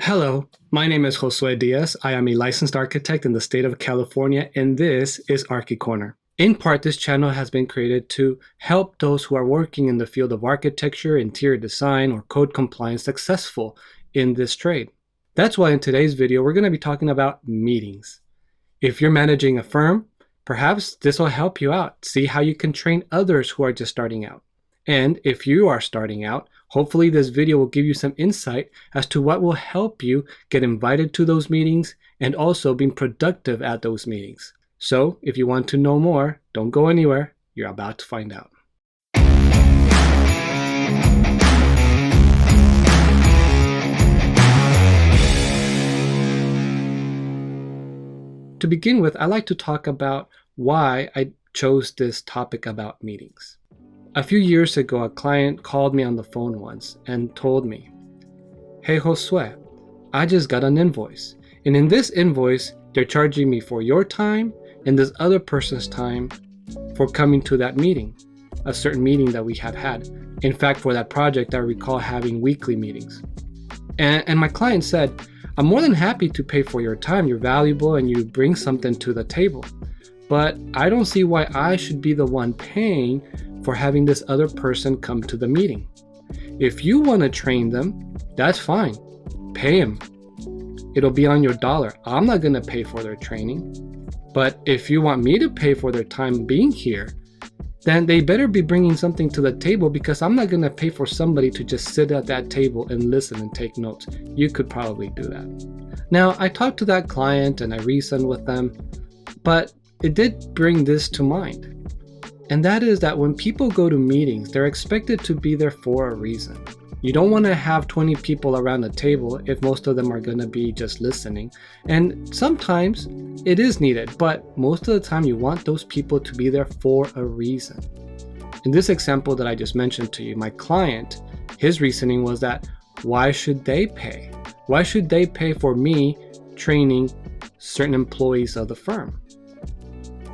Hello, my name is Josue Diaz. I am a licensed architect in the state of California, and this is Arky Corner. In part, this channel has been created to help those who are working in the field of architecture, interior design, or code compliance successful in this trade. That's why in today's video, we're going to be talking about meetings. If you're managing a firm, perhaps this will help you out. See how you can train others who are just starting out. And if you are starting out, hopefully this video will give you some insight as to what will help you get invited to those meetings and also being productive at those meetings. So if you want to know more, don't go anywhere. You're about to find out. To begin with, I'd like to talk about why I chose this topic about meetings. A few years ago, a client called me on the phone once and told me, "Hey Josue, I just got an invoice. And in this invoice, they're charging me for your time and this other person's time for coming to that meeting, a certain meeting that we have had. In fact, for that project, I recall having weekly meetings." And my client said, "I'm more than happy to pay for your time. You're valuable and you bring something to the table. But I don't see why I should be the one paying for having this other person come to the meeting. If you want to train them, that's fine. Pay them. It'll be on your dollar. I'm not going to pay for their training. But if you want me to pay for their time being here, then they better be bringing something to the table, because I'm not going to pay for somebody to just sit at that table and listen and take notes. You could probably do that." Now, I talked to that client and I reasoned with them, but it did bring this to mind. And that is that when people go to meetings, they're expected to be there for a reason. You don't want to have 20 people around the table if most of them are going to be just listening. And sometimes it is needed, but most of the time you want those people to be there for a reason. In this example that I just mentioned to you, my client, his reasoning was that why should they pay? Why should they pay for me training certain employees of the firm?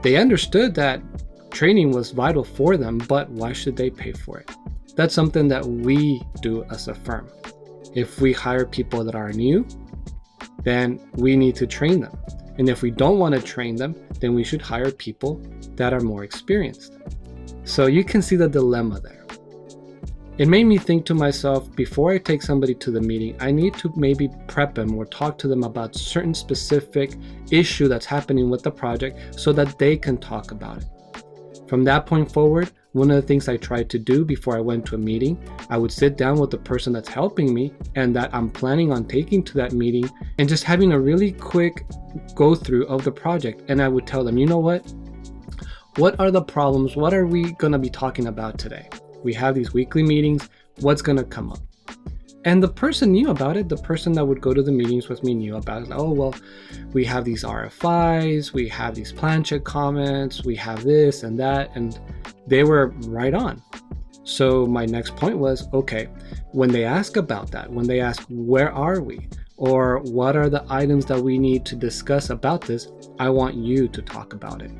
They understood that training was vital for them, but why should they pay for it? That's something that we do as a firm. If we hire people that are new, then we need to train them. And if we don't want to train them, then we should hire people that are more experienced. So you can see the dilemma there. It made me think to myself, before I take somebody to the meeting, I need to maybe prep them or talk to them about certain specific issue that's happening with the project so that they can talk about it. From that point forward, one of the things I tried to do before I went to a meeting, I would sit down with the person that's helping me and that I'm planning on taking to that meeting and just having a really quick go through of the project. And I would tell them, you know what? What are the problems? What are we going to be talking about today? We have these weekly meetings. What's going to come up? And the person knew about it. The person that would go to the meetings with me knew about it. Oh, well, we have these RFIs, we have these plan check comments, we have this and that, and they were right on. So my next point was, okay, when they ask about that, when they ask, where are we? Or what are the items that we need to discuss about this? I want you to talk about it.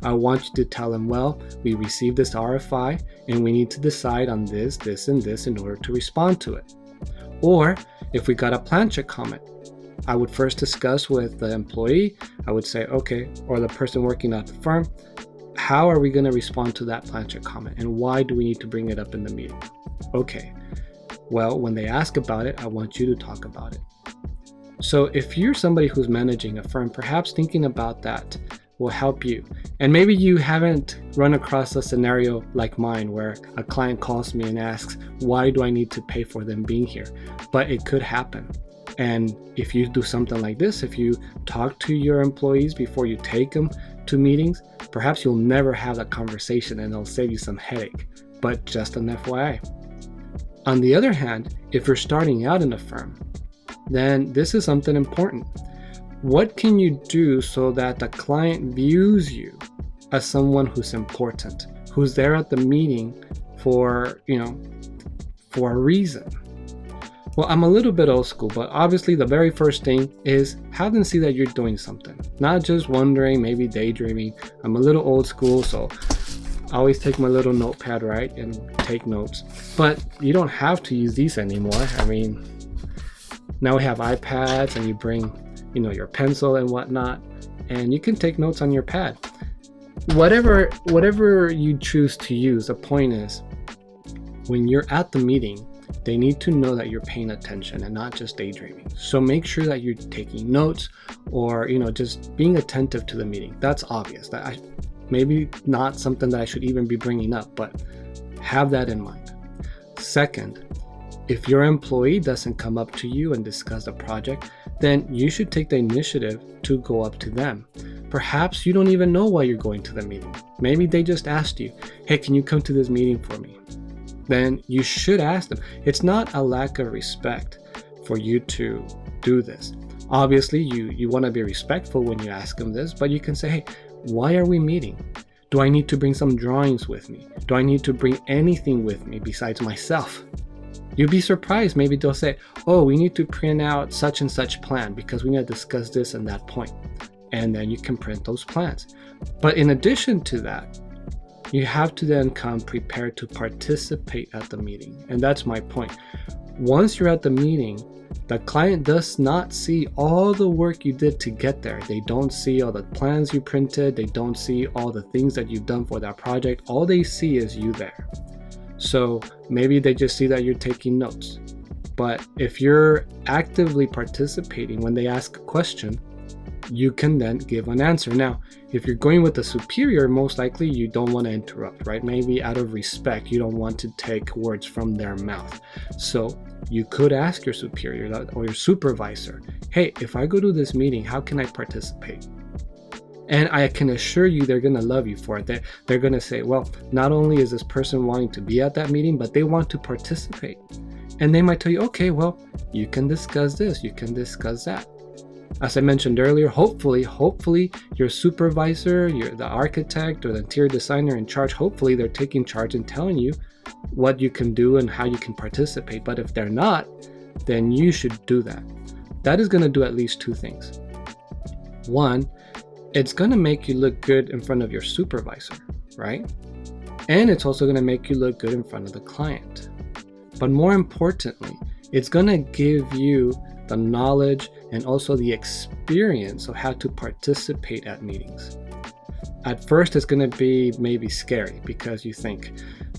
I want you to tell them, well, we received this RFI and we need to decide on this, this, and this in order to respond to it. Or if we got a plan check comment, I would first discuss with the employee. I would say, okay, or the person working at the firm, how are we going to respond to that plan check comment and why do we need to bring it up in the meeting? Okay, well, when they ask about it, I want you to talk about it. So if you're somebody who's managing a firm, perhaps thinking about that will help you. And maybe you haven't run across a scenario like mine where a client calls me and asks, why do I need to pay for them being here? But it could happen. And if you do something like this, if you talk to your employees before you take them to meetings, perhaps you'll never have that conversation and it'll save you some headache. But just an FYI. On the other hand, if you're starting out in a firm, then this is something important. What can you do so that the client views you as someone who's important, who's there at the meeting for a reason? Well, I'm a little bit old school, but obviously the very first thing is have them see that you're doing something, not just wondering, maybe daydreaming. I'm a little old school, so I always take my little notepad, right, and take notes. But you don't have to use these anymore. I mean, Now we have iPads, and you bring, your pencil and whatnot, and you can take notes on your pad. Whatever you choose to use, the point is, when you're at the meeting, they need to know that you're paying attention and not just daydreaming. So make sure that you're taking notes, or just being attentive to the meeting. That's obvious. That maybe not something that I should even be bringing up, but have that in mind. Second, if your employee doesn't come up to you and discuss the project, then you should take the initiative to go up to them. Perhaps you don't even know why you're going to the meeting. Maybe they just asked you, hey, can you come to this meeting for me? Then you should ask them. It's not a lack of respect for you to do this. Obviously, you want to be respectful when you ask them this, but you can say, hey, why are we meeting? Do I need to bring some drawings with me? Do I need to bring anything with me besides myself? You'd be surprised. Maybe they'll say, oh, we need to print out such and such plan because we need to discuss this and that point. And then you can print those plans. But in addition to that, you have to then come prepared to participate at the meeting. And that's my point. Once you're at the meeting, the client does not see all the work you did to get there. They don't see all the plans you printed. They don't see all the things that you've done for that project. All they see is you there. So maybe they just see that you're taking notes. But if you're actively participating when they ask a question, you can then give an answer. Now, if you're going with a superior, most likely you don't want to interrupt, right? Maybe out of respect, you don't want to take words from their mouth. So you could ask your superior or your supervisor, hey, if I go to this meeting, how can I participate? And I can assure you they're going to love you for it. They're going to say, well, not only is this person wanting to be at that meeting, but they want to participate. And they might tell you, okay, well, you can discuss this, you can discuss that. As I mentioned earlier, hopefully your supervisor, the architect or the interior designer in charge, hopefully they're taking charge and telling you what you can do and how you can participate. But if they're not, then you should do that. That is going to do at least two things. One, it's going to make you look good in front of your supervisor, right? And it's also going to make you look good in front of the client. But more importantly, it's going to give you the knowledge and also the experience of how to participate at meetings. At first, it's going to be maybe scary because you think,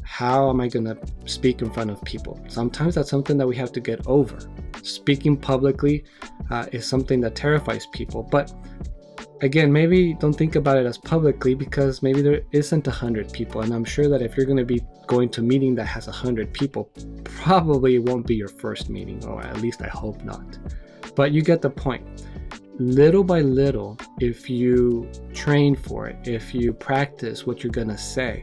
how am I going to speak in front of people? Sometimes that's something that we have to get over. Speaking publicly is something that terrifies people. But again, maybe don't think about it as publicly because maybe there isn't 100 people. And I'm sure that if you're going to be going to a meeting that has 100 people, probably it won't be your first meeting, or at least I hope not. But you get the point. Little by little, if you train for it, if you practice what you're going to say,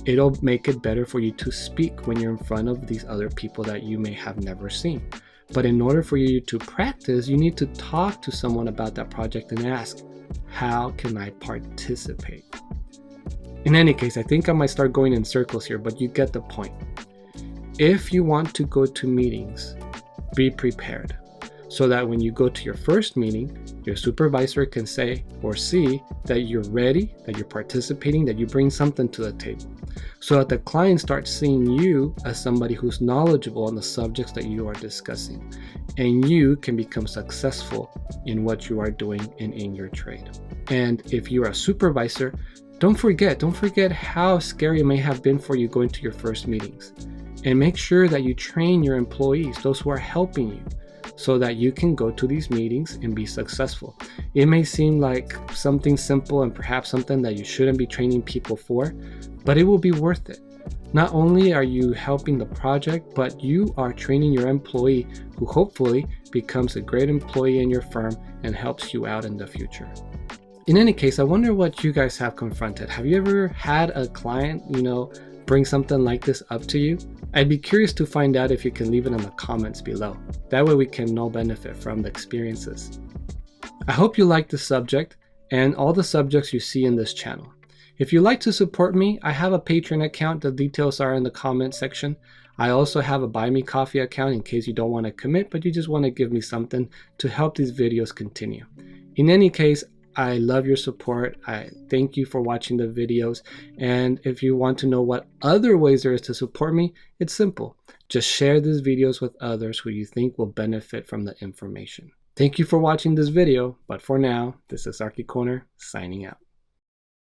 it'll make it better for you to speak when you're in front of these other people that you may have never seen. But in order for you to practice, you need to talk to someone about that project and ask, how can I participate? In any case, I think I might start going in circles here, but you get the point. If you want to go to meetings, be prepared so that when you go to your first meeting, your supervisor can say or see that you're ready, that you're participating, that you bring something to the table. So that the client starts seeing you as somebody who's knowledgeable on the subjects that you are discussing, and you can become successful in what you are doing and in your trade. And if you're a supervisor, don't forget how scary it may have been for you going to your first meetings. And make sure that you train your employees, those who are helping you, so that you can go to these meetings and be successful. It may seem like something simple and perhaps something that you shouldn't be training people for, but it will be worth it. Not only are you helping the project, but you are training your employee who hopefully becomes a great employee in your firm and helps you out in the future. In any case, I wonder what you guys have confronted. Have you ever had a client, bring something like this up to you? I'd be curious to find out if you can leave it in the comments below. That way we can all benefit from the experiences. I hope you like the subject and all the subjects you see in this channel. If you'd like to support me, I have a Patreon account. The details are in the comment section. I also have a Buy Me Coffee account in case you don't want to commit, but you just want to give me something to help these videos continue. In any case, I love your support. I thank you for watching the videos. And if you want to know what other ways there is to support me, it's simple. Just share these videos with others who you think will benefit from the information. Thank you for watching this video, but for now, this is Arky Corner signing out.